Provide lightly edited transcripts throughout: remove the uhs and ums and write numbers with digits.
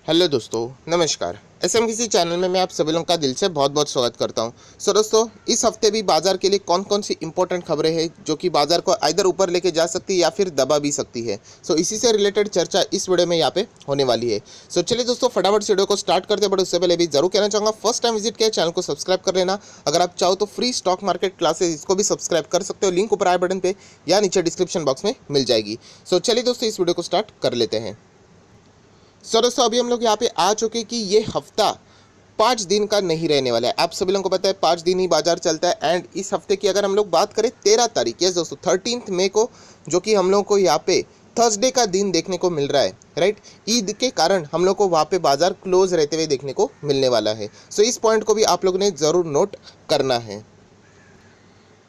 Hello दोस्तों, नमस्कार। SMBC channel में मैं आप सभी लोगों का दिल से बहुत बहुत स्वागत करता हूं। सो दोस्तों, इस हफ्ते भी बाजार के लिए कौन कौन सी इंपॉर्टेंट खबरें हैं जो कि बाजार को इधर ऊपर लेके जा सकती है या फिर दबा भी सकती है। सो इसी से रिलेटेड चर्चा इस वीडियो में यहाँ पे होने वाली है। सो चलिए दोस्तों, फटाफट से वीडियो को स्टार्ट करते हैं। बट उससे पहले भी जरूर कहना चाहूँगा, फर्स्ट टाइम विजिट किया चैनल को सब्सक्राइब कर लेना। अगर आप चाहो तो फ्री स्टॉक मार्केट क्लासेस इसको भी सब्सक्राइब कर सकते हो, लिंक ऊपर आई बटन पे या नीचे डिस्क्रिप्शन बॉक्स में मिल जाएगी। सो चलिए दोस्तों, इस वीडियो को स्टार्ट कर लेते हैं। सो दोस्तों, अभी हम लोग यहाँ पे आ चुके कि ये हफ्ता 5 दिन का नहीं रहने वाला है। आप सभी लोगों को पता है 5 दिन ही बाजार चलता है। एंड इस हफ्ते की अगर हम लोग बात करें 13 तारीख, यस दोस्तों 13 मई को, जो कि हम लोग को यहाँ पे थर्सडे का दिन देखने को मिल रहा है, राइट। ईद के कारण हम लोग को वहाँ पे बाजार क्लोज रहते हुए देखने को मिलने वाला है। सो इस पॉइंट को भी आप लोगों ने ज़रूर नोट करना है।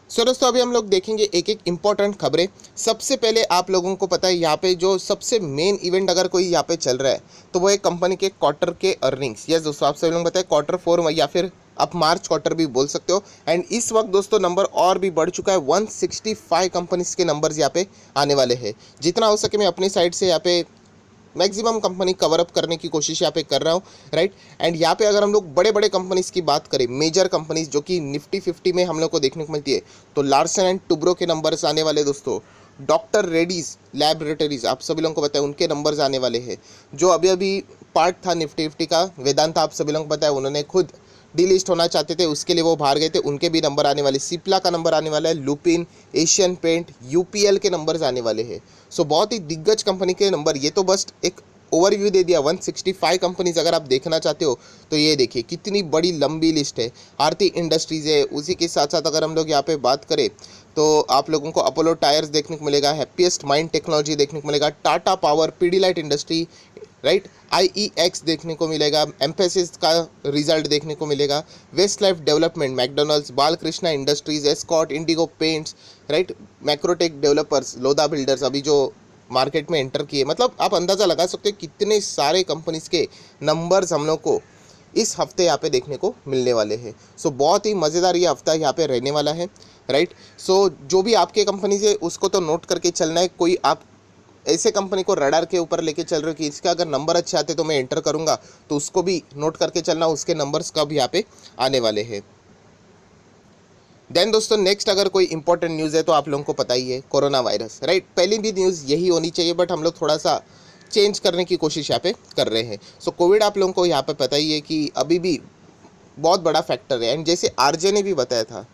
सो दोस्तों, अभी हम लोग देखेंगे एक एक इम्पॉर्टेंट खबरें। सबसे पहले आप लोगों को पता है यहाँ पे जो सबसे मेन इवेंट अगर कोई यहाँ पे चल रहा है तो वो एक कंपनी के क्वार्टर के अर्निंग्स। यस दोस्तों, आप सभी लोग बताए Q4 या फिर आप मार्च क्वार्टर भी बोल सकते हो। एंड इस वक्त दोस्तों नंबर और भी बढ़ चुका है, 165 कंपनीज के नंबर्स यहाँ पे आने वाले हैं। जितना हो सके मैं अपनी साइड से यहाँ पे मैक्सिमम कंपनी कवर अप करने की कोशिश यहाँ पे कर रहा हूँ, राइट। एंड यहाँ पे अगर हम लोग बड़े बड़े कंपनीज की बात करें, मेजर कंपनीज जो कि निफ्टी 50 में हम लोग को देखने को मिलती है, तो लार्सन एंड टुब्रो के नंबर्स आने वाले दोस्तों। डॉक्टर रेड्डीज लैबोरेटरीज, आप सभी लोगों को पता है उनके नंबर्स आने वाले हैं। जो अभी अभी पार्ट था निफ्टी 50 का, वेदांता, आप सभी लोगों को पता है उन्होंने खुद डीलिस्ट होना चाहते थे, उसके लिए वो बाहर गए थे, उनके भी नंबर आने वाले। सिप्ला का नंबर आने वाला है, लुपिन, एशियन पेंट, यूपीएल के नंबर्स आने वाले हैं। सो बहुत ही दिग्गज कंपनी के नंबर। ये तो बस एक ओवरव्यू दे दिया, 165 कंपनीज अगर आप देखना चाहते हो तो ये देखिए कितनी बड़ी लंबी लिस्ट है। आरती इंडस्ट्रीज़ है, उसी के साथ साथ अगर हम लोग यहाँ पे बात करें तो आप लोगों को अपोलो टायर्स देखने को मिलेगा, हैप्पीएस्ट माइंड टेक्नोलॉजी देखने को मिलेगा, Tata Power, Pidilite Industry, right, IEX देखने को मिलेगा, एम्फेसिस का रिजल्ट देखने को मिलेगा, Westlife Development, McDonald's, Balkrishna Industries, Escorts, Indigo Paints, right, Macrotech Developers, Lodha Builders अभी जो मार्केट में एंटर किए। मतलब आप अंदाज़ा लगा सकते हो कितने सारे कंपनीज के नंबर्स हम लोग को इस हफ्ते यहाँ पे देखने को मिलने वाले हैं। सो बहुत ही मज़ेदार ये हफ्ता यहाँ पे रहने वाला है, राइट। सो जो भी आपके कंपनी है उसको तो नोट करके चलना है। कोई आप ऐसे कंपनी को रडार के ऊपर लेके चल रहे हो कि इसका अगर नंबर अच्छे आते तो मैं एंटर करूँगा, तो उसको भी नोट करके चलना, उसके नंबर्स कब यहाँ पे आने वाले हैं। देन दोस्तों, नेक्स्ट अगर कोई इंपॉर्टेंट न्यूज़ है तो आप लोगों को पता ही है, कोरोना वायरस, राइट। पहली भी न्यूज़ यही होनी चाहिए, बट हम लोग थोड़ा सा चेंज करने की कोशिश यहाँ पे कर रहे हैं। सो कोविड आप लोगों को यहाँ पे पता ही है कि अभी भी बहुत बड़ा फैक्टर है। एंड जैसे आरजे ने भी बताया था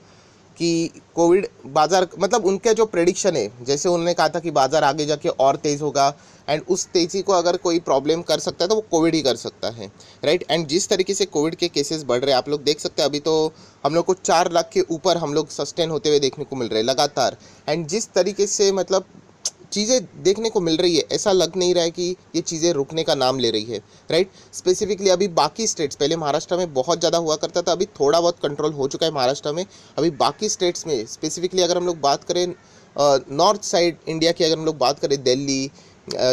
कि कोविड बाजार, मतलब उनका जो प्रेडिक्शन है, जैसे उन्होंने कहा था कि बाजार आगे जाके और तेज़ होगा एंड उस तेज़ी को अगर कोई प्रॉब्लम कर सकता है तो वो कोविड ही कर सकता है, राइट। एंड जिस तरीके से कोविड के केसेस बढ़ रहे हैं आप लोग देख सकते हैं, अभी तो हम लोग को 4 लाख के ऊपर हम लोग सस्टेन होते हुए देखने को मिल रहे हैं लगातार। एंड जिस तरीके से मतलब चीज़ें देखने को मिल रही है, ऐसा लग नहीं रहा है कि ये चीज़ें रुकने का नाम ले रही है, राइट। स्पेसिफिकली अभी बाकी स्टेट्स, पहले महाराष्ट्र में बहुत ज़्यादा हुआ करता था, अभी थोड़ा बहुत कंट्रोल हो चुका है महाराष्ट्र में। अभी बाकी स्टेट्स में स्पेसिफिकली अगर हम लोग बात करें नॉर्थ साइड इंडिया की, अगर हम लोग बात करें दिल्ली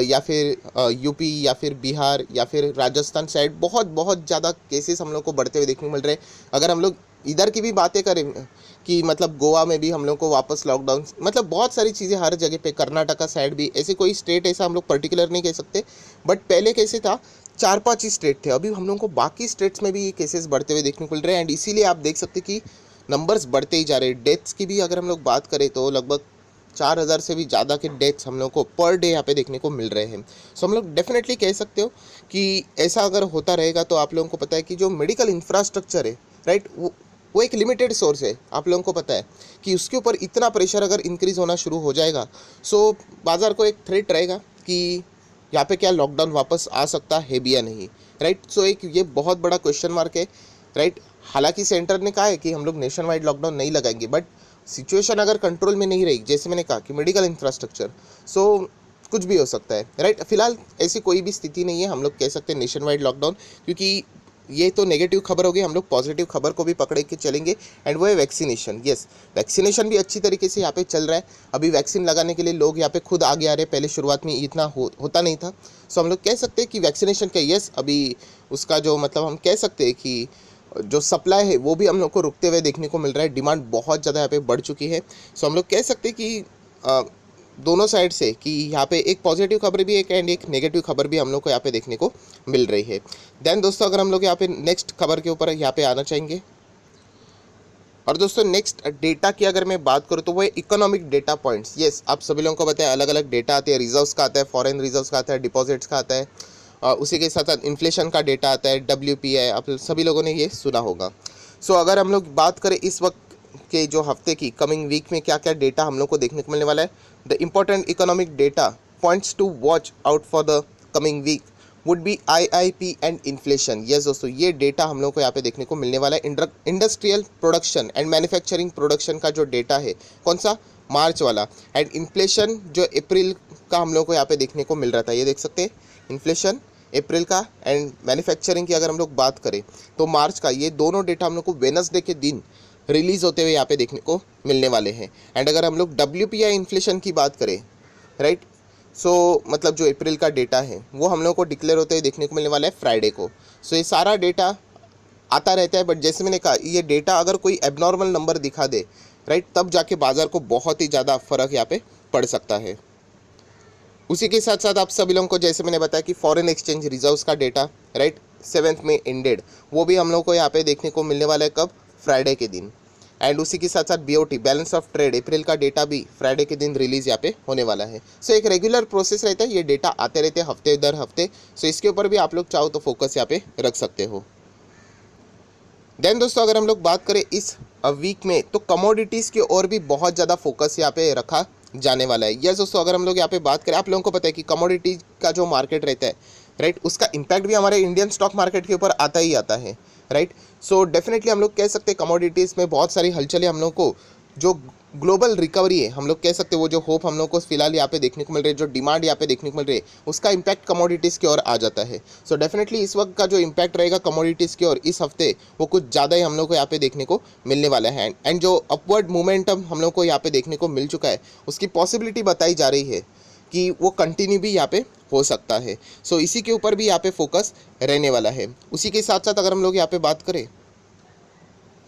या फिर यूपी या फिर बिहार या फिर राजस्थान साइड, बहुत बहुत ज़्यादा केसेस हम लोग को बढ़ते हुए देखने को मिल रहे हैं। अगर हम लोग इधर की भी बातें करें कि मतलब गोवा में भी हम लोग को वापस लॉकडाउन, मतलब बहुत सारी चीज़ें हर जगह पे, कर्नाटका साइड भी, ऐसे कोई स्टेट ऐसा हम लोग पर्टिकुलर नहीं कह सकते, बट पहले कैसे था 4-5 ही स्टेट थे, अभी हम लोग को बाकी स्टेट्स में भी ये केसेस बढ़ते हुए देखने को मिल रहे हैं। एंड इसीलिए आप देख सकते कि नंबर्स बढ़ते ही जा रहे हैं। डेथ्स की भी अगर हम लोग बात करें तो लगभग 4,000 से भी ज़्यादा के डेथ्स हम लोग को पर डे यहाँ पे देखने को मिल रहे हैं। सो हम लोग डेफिनेटली कह सकते हो कि ऐसा अगर होता रहेगा तो आप लोगों को पता है कि जो मेडिकल इंफ्रास्ट्रक्चर है, राइट, वो एक लिमिटेड सोर्स है। आप लोगों को पता है कि उसके ऊपर इतना प्रेशर अगर इंक्रीज़ होना शुरू हो जाएगा, सो बाज़ार को एक थ्रेट रहेगा कि यहाँ पे क्या लॉकडाउन वापस आ सकता है भी या नहीं, राइट। सो एक ये बहुत बड़ा क्वेश्चन मार्क है, राइट। हालांकि सेंटर ने कहा है कि हम लोग नेशन वाइड लॉकडाउन नहीं लगाएंगे, बट सिचुएशन अगर कंट्रोल में नहीं रही, जैसे मैंने कहा कि मेडिकल इंफ्रास्ट्रक्चर, सो कुछ भी हो सकता है, राइट। फिलहाल ऐसी कोई भी स्थिति नहीं है हम लोग कह सकते हैं नेशन वाइड लॉकडाउन, क्योंकि ये तो नेगेटिव खबर होगी। हम लोग पॉजिटिव खबर को भी पकड़े के चलेंगे, एंड वो है वैक्सीनेशन। यस, वैक्सीनेशन भी अच्छी तरीके से यहाँ पे चल रहा है। अभी वैक्सीन लगाने के लिए लोग यहाँ पे खुद आगे आ रहे हैं, पहले शुरुआत में इतना होता नहीं था। सो हम लोग कह सकते हैं कि वैक्सीनेशन का, यस, अभी उसका जो मतलब हम कह सकते हैं कि जो सप्लाई है वो भी हम लोग को रुकते हुए देखने को मिल रहा है। डिमांड बहुत ज़्यादा यहाँ पे बढ़ चुकी है। सो हम लोग कह सकते हैं कि दोनों साइड से कि यहाँ पे एक पॉजिटिव खबर भी एक एंड एक नेगेटिव खबर भी हम लोग को यहाँ पे देखने को मिल रही है। देन दोस्तों अगर हम लोग यहाँ पे नेक्स्ट खबर के ऊपर यहाँ पे आना चाहेंगे, और दोस्तों नेक्स्ट डेटा की अगर मैं बात करूँ तो वो है इकोनॉमिक डेटा पॉइंट्स। यस, आप सभी लोगों को पता है अलग अलग डेटा आते हैं, रिजर्व्स का आता है, फॉरेन रिजर्व्स का आता है, डिपॉजिट्स का आता है, उसी के साथ साथ इन्फ्लेशन का डेटा आता है, WPI, आप सभी लोगों ने ये सुना होगा। सो अगर हम लोग बात करें इस वक्त के जो हफ्ते की कमिंग वीक में क्या क्या डेटा हम लोग को देखने को मिलने वाला है, the important economic data points to watch out for the coming week would be IIP and inflation. Yes दोस्तों, ये डेटा हम लोग को यहाँ पे देखने को मिलने वाला है। Industrial production and manufacturing production का जो डेटा है, कौन सा, मार्च वाला, एंड इन्फ्लेशन जो अप्रैल का हम लोग को यहाँ पे देखने को मिल रहा था, ये देख सकते हैं इन्फ्लेशन अप्रैल का, एंड मैन्युफैक्चरिंग की अगर हम लोग बात करें तो मार्च का। ये दोनों डेटा हम लोग को वेडनेसडे के दिन रिलीज़ होते हुए यहाँ पे देखने को मिलने वाले हैं। एंड अगर हम लोग WPI इन्फ्लेशन की बात करें, राइट, सो मतलब जो अप्रैल का डेटा है वो हम लोग को डिक्लेयर होते हुए देखने को मिलने वाला है फ्राइडे को। सो ये सारा डेटा आता रहता है, बट जैसे मैंने कहा ये डेटा अगर कोई एबनॉर्मल नंबर दिखा दे, राइट, तब जाके बाजार को बहुत ही ज़्यादा फर्क यहाँ पे पड़ सकता है। उसी के साथ साथ आप सभी लोगों को जैसे मैंने बताया कि फॉरेन एक्सचेंज रिजर्व्स का डेटा, राइट, 7 में एंडेड, वो भी हम लोग को यहाँ पे देखने को मिलने वाला है कब, फ्राइडे के दिन। एंड उसी के साथ साथ BOT बैलेंस ऑफ ट्रेड अप्रैल का डेटा भी फ्राइडे के दिन रिलीज़ यहाँ पे होने वाला है। सो एक रेगुलर प्रोसेस रहता है, ये डेटा आते रहते हैं हफ्ते दर हफ्ते। सो इसके ऊपर भी आप लोग चाहो तो फोकस यहाँ पे रख सकते हो। देन दोस्तों अगर हम लोग बात करें इस वीक में, तो कमोडिटीज़ की ओर भी बहुत ज़्यादा फोकस यहाँ पे रखा जाने वाला है। यस दोस्तों, अगर हम लोग यहाँ पे बात करें, आप लोगों को पता है कि कमोडिटीज का जो मार्केट रहता है, राइट, उसका इम्पैक्ट भी हमारे इंडियन स्टॉक मार्केट के ऊपर आता ही आता है, राइट। सो डेफिनेटली हम लोग कह सकते हैं कमोडिटीज़ में बहुत सारी हलचलें हम लोग को, जो ग्लोबल रिकवरी है हम लोग कह सकते हैं, वो जो होप हम लोग को फिलहाल यहाँ पे देखने को मिल रही है, जो डिमांड यहाँ पे देखने को मिल रही है, उसका इम्पैक्ट कमोडिटीज़ की ओर आ जाता है। सो डेफिनेटली इस वक्त का जो इम्पैक्ट रहेगा कमोडिटीज़ की ओर इस हफ्ते, वो कुछ ज़्यादा ही हम लोग को यहाँ पे देखने को मिलने वाला है। एंड जो अपवर्ड मोमेंटम हम लोग को यहाँ पे देखने को मिल चुका है, उसकी पॉसिबिलिटी बताई जा रही है कि वो कंटिन्यू भी यहाँ पे हो सकता है। सो इसी के ऊपर भी यहाँ पे फोकस रहने वाला है। उसी के साथ साथ अगर हम लोग यहाँ पे बात करें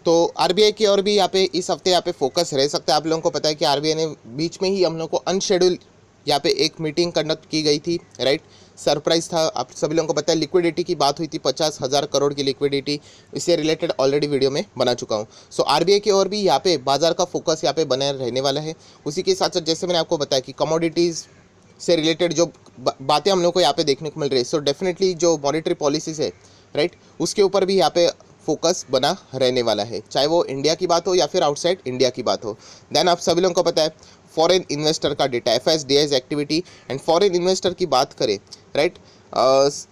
तो RBI की ओर भी यहाँ पे इस हफ्ते यहाँ पे फोकस रह सकता है। आप लोगों को पता है कि RBI ने बीच में ही हम लोग को अनशेड्यूल यहाँ पे एक मीटिंग कंडक्ट की गई थी, राइट, सरप्राइज था। आप सभी लोगों को पता है लिक्विडिटी की बात हुई थी, 50,000 करोड़ की लिक्विडिटी, इससे रिलेटेड ऑलरेडी वीडियो में बना चुका हूँ। सो RBI की ओर भी यहाँ पे बाजार का फोकस यहाँ पे बने रहने वाला है। उसी के साथ साथ जैसे मैंने आपको बताया कि कमोडिटीज़ से रिलेटेड जो बातें हम लोग को यहाँ पे देखने को मिल रही है, सो डेफिनेटली जो मॉनेटरी पॉलिसीज़ है, राइट, उसके ऊपर भी यहाँ पे फोकस बना रहने वाला है, चाहे वो इंडिया की बात हो या फिर आउटसाइड इंडिया की बात हो। देन आप सभी लोगों को पता है फॉरेन इन्वेस्टर का data, FSDI's activity and foreign investor की बात करें, राइट,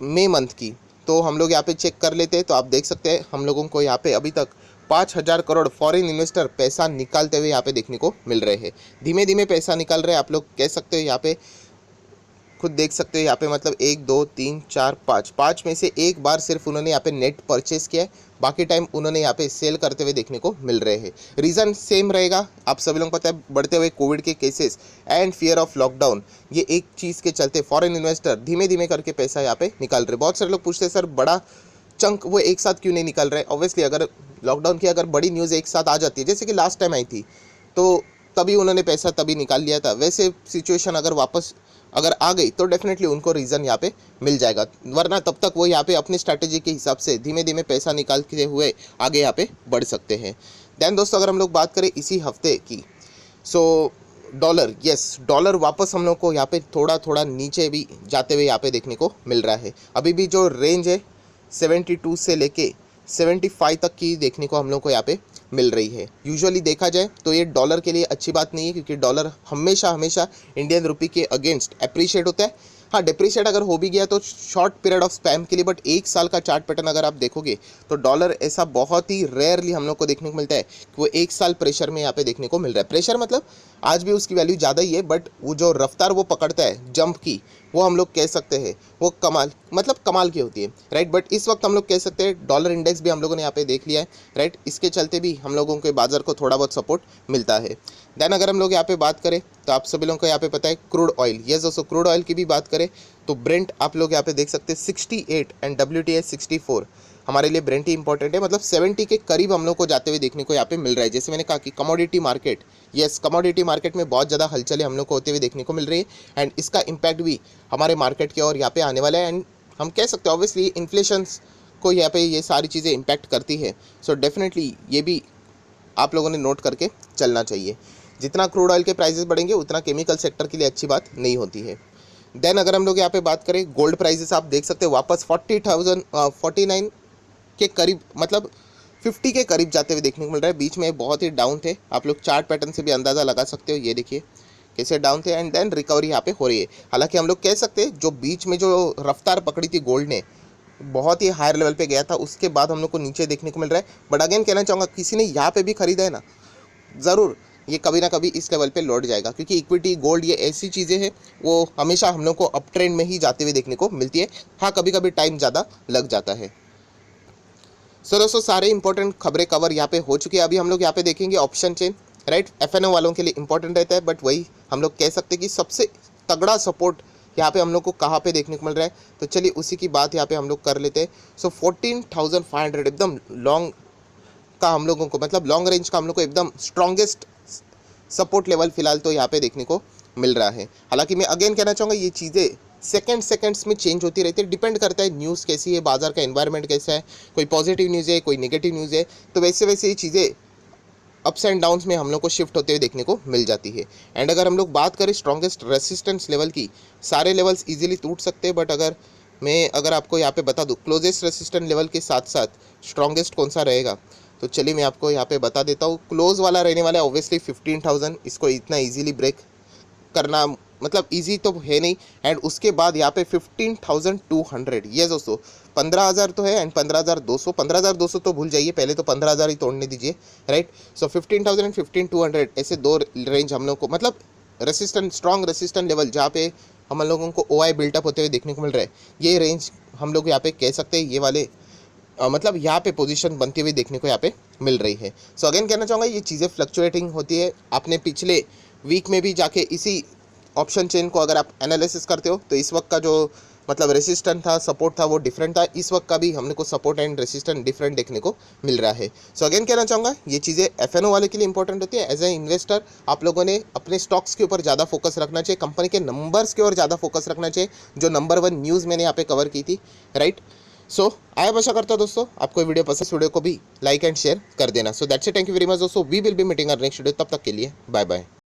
मई मंथ की, तो हम लोग यहाँ पे चेक कर लेते हैं, तो आप देख सकते हैं हम लोगों को यहाँ पे अभी तक 5,000 करोड़ फॉरेन इन्वेस्टर पैसा निकालते हुए यहाँ पे देखने को मिल रहे हैं। धीमे धीमे पैसा निकाल रहे हैं, आप लोग कह सकते हो, यहाँ पे खुद देख सकते हो यहाँ पे, मतलब 1 2 3 4 5 में से एक बार सिर्फ उन्होंने यहाँ पे नेट परचेस किया है, बाकी टाइम उन्होंने यहाँ पे सेल करते हुए देखने को मिल रहे हैं। रीज़न सेम रहेगा, आप सभी लोगों को पता है बढ़ते हुए कोविड के cases and fear of lockdown, ये एक चीज़ के चलते फॉरेन इन्वेस्टर धीमे धीमे करके पैसा यहाँ पे निकाल रहे। बहुत सारे लोग पूछते हैं सर बड़ा चंक वो एक साथ क्यों नहीं निकाल रहे। ऑब्वियसली अगर लॉकडाउन की अगर बड़ी न्यूज़ एक साथ आ जाती है, जैसे कि लास्ट टाइम आई थी, तो तभी उन्होंने पैसा तभी निकाल लिया था। वैसे सिचुएशन अगर वापस अगर आ गई तो डेफिनेटली उनको रीज़न यहाँ पे मिल जाएगा, वरना तब तक वो यहाँ पे अपनी स्ट्रैटेजी के हिसाब से धीमे धीमे पैसा निकालते हुए आगे यहाँ पे बढ़ सकते हैं। दैन दोस्तों अगर हम लोग बात करें इसी हफ्ते की, सो डॉलर, यस, डॉलर वापस हम लोग को यहाँ पे थोड़ा थोड़ा नीचे भी जाते हुए यहाँ पे देखने को मिल रहा है। अभी भी जो रेंज है 72 से लेके 75 तक की देखने को हम लोग को यहाँ पे मिल रही है। यूजुअली देखा जाए तो ये डॉलर के लिए अच्छी बात नहीं है, क्योंकि डॉलर हमेशा हमेशा इंडियन रुपी के अगेंस्ट अप्रिशिएट होता है। हाँ, डिप्रिशिएट अगर हो भी गया तो शॉर्ट पीरियड ऑफ स्पैम के लिए, बट एक साल का चार्ट पैटर्न अगर आप देखोगे तो डॉलर ऐसा बहुत ही रेयरली हम लोग को देखने को मिलता है कि वो एक साल प्रेशर में यहाँ पे देखने को मिल रहा है। प्रेशर मतलब आज भी उसकी वैल्यू ज़्यादा ही है, बट वो जो रफ्तार वो पकड़ता है जंप की, वो हम लोग कह सकते हैं वो कमाल, मतलब कमाल की होती है, राइट। बट इस वक्त हम लोग कह सकते हैं डॉलर इंडेक्स भी हम लोगों ने यहाँ पे देख लिया है, राइट, इसके चलते भी हम लोगों के बाजार को थोड़ा बहुत सपोर्ट मिलता है। देन अगर हम लोग यहाँ पे बात करें तो आप सभी लोगों को यहाँ पे पता है क्रूड ऑयल, यस दोस्तों, क्रूड ऑयल की भी बात करें तो ब्रेंट आप लोग यहाँ पे देख सकते हैं 68 एंड WTI 64, हमारे लिए ब्रेंट ही इंपॉर्टेंट है, मतलब 70 के करीब हम लोग को जाते हुए देखने को यहाँ पे मिल रहा है। जैसे मैंने कहा कि commodity market, yes commodity market में बहुत ज़्यादा हलचलें हम लोग को होते हुए देखने को मिल रही है एंड इसका इम्पैक्ट भी हमारे मार्केट की ओर यहाँ पे आने वाला है। एंड हम कह सकते हैं ऑब्वियसली इन्फ्लेशन को यहाँ पे ये सारी चीज़ें इम्पैक्ट करती है। सो डेफिनेटली ये भी आप लोगों ने नोट करके चलना चाहिए। जितना क्रूड ऑयल के प्राइसेस बढ़ेंगे उतना केमिकल सेक्टर के लिए अच्छी बात नहीं होती है। देन अगर हम लोग यहाँ पे बात करें गोल्ड प्राइसेस, आप देख सकते हैं वापस 49 के करीब, मतलब 50 के करीब जाते हुए देखने को मिल रहा है। बीच में बहुत ही डाउन थे, आप लोग चार्ट पैटर्न से भी अंदाज़ा लगा सकते हो, ये देखिए कैसे डाउन थे एंड देन रिकवरी यहाँ पे हो रही है। हालांकि हम लोग कह सकते हैं जो बीच में जो रफ्तार पकड़ी थी गोल्ड ने, बहुत ही हायर लेवल पे गया था, उसके बाद हम लोग को नीचे देखने को मिल रहा है। बट अगेन कहना चाहूँगा किसी ने यहाँ पे भी खरीदा है ना, ज़रूर ये कभी ना कभी इस लेवल पे लौट जाएगा, क्योंकि इक्विटी गोल्ड ये ऐसी चीज़ें हैं वो हमेशा हम लोग को अप ट्रेंड में ही जाते हुए देखने को मिलती है। हाँ कभी कभी टाइम ज़्यादा लग जाता है। सो दोस्तों सारे इंपॉर्टेंट खबरें कवर यहाँ पे हो चुकी है। अभी हम लोग यहाँ पे देखेंगे ऑप्शन चेन, राइट, एफएनओ वालों के लिए इंपॉर्टेंट रहता है, बट वही हम लोग कह सकते हैं कि सबसे तगड़ा सपोर्ट यहाँ पे हम लोग को कहाँ पे देखने को मिल रहा है, तो चलिए उसी की बात यहाँ पे हम लोग कर लेते हैं। सो 14,500 एकदम लॉन्ग का हम लोगों को, मतलब लॉन्ग रेंज का हम लोग को एकदम स्ट्रॉन्गेस्ट सपोर्ट लेवल फिलहाल तो यहाँ पे देखने को मिल रहा है। हालांकि मैं अगेन कहना चाहूँगा ये चीज़ें सेकंड्स में चेंज होती रहती है, डिपेंड करता है न्यूज़ कैसी है, बाजार का एनवायरनमेंट कैसा है, कोई पॉजिटिव न्यूज़ है कोई नेगेटिव न्यूज़ है, तो वैसे वैसे ये चीज़ें अप्स एंड डाउन्स में हम लोग को शिफ्ट होते हुए देखने को मिल जाती है। एंड अगर हम लोग बात करें स्ट्रॉन्गेस्ट रेसिस्टेंस लेवल की, सारे लेवल्स इजीली टूट सकते हैं, बट अगर आपको यहाँ पे बता दूँ क्लोजेस्ट रेसिस्टेंस लेवल के साथ साथ स्ट्रॉन्गेस्ट कौन सा रहेगा, तो चलिए मैं आपको यहाँ पे बता देता हूँ। क्लोज वाला रहने वाला है ऑब्वियसली 15,000, इसको इतना इजीली ब्रेक करना मतलब इजी तो है नहीं। एंड उसके बाद यहाँ पे 15,200, ये दोस्तों 15,000 तो है एंड 15,200 तो भूल जाइए, पहले तो 15,000 ही तोड़ने दीजिए, राइट। सो 15,000 एंड 15,200 ऐसे दो रेंज हम लोग को, मतलब रेसिस्टेंट स्ट्रॉन्ग रेसिस्टेंट लेवल जहाँ पे हम लोगों को ओआई बिल्टअप होते हुए देखने को मिल रहा है, ये रेंज हम लोग यहाँ पे कह सकते हैं ये वाले मतलब यहाँ पे पोजीशन बनती हुई देखने को यहाँ पे मिल रही है। सो अगेन कहना चाहूँगा ये चीज़ें फ्लक्चुएटिंग होती है। आपने पिछले वीक में भी जाके इसी ऑप्शन चेन को अगर आप एनालिसिस करते हो तो इस वक्त का जो मतलब रेसिस्टेंट था सपोर्ट था वो डिफरेंट था, इस वक्त का भी हमने को सपोर्ट एंड रेसिस्टेंट डिफरेंट देखने को मिल रहा है। सो अगेन कहना चाहूँगा ये चीज़ें एफएनओ वाले के लिए इंपॉर्टेंट होती है। एज ए इन्वेस्टर आप लोगों ने अपने स्टॉक्स के ऊपर ज़्यादा फोकस रखना चाहिए, कंपनी के नंबर्स के ओर ज़्यादा फोकस रखना चाहिए, जो नंबर 1 न्यूज़ मैंने यहाँ पे कवर की थी, राइट। सो आया आशा करता हूँ दोस्तों आपको वीडियो पसंद, वीडियो को भी लाइक एंड शेयर कर देना। So that's it, thank you very much दोस्तों, we will be meeting our next video, तब तक के लिए बाय बाय।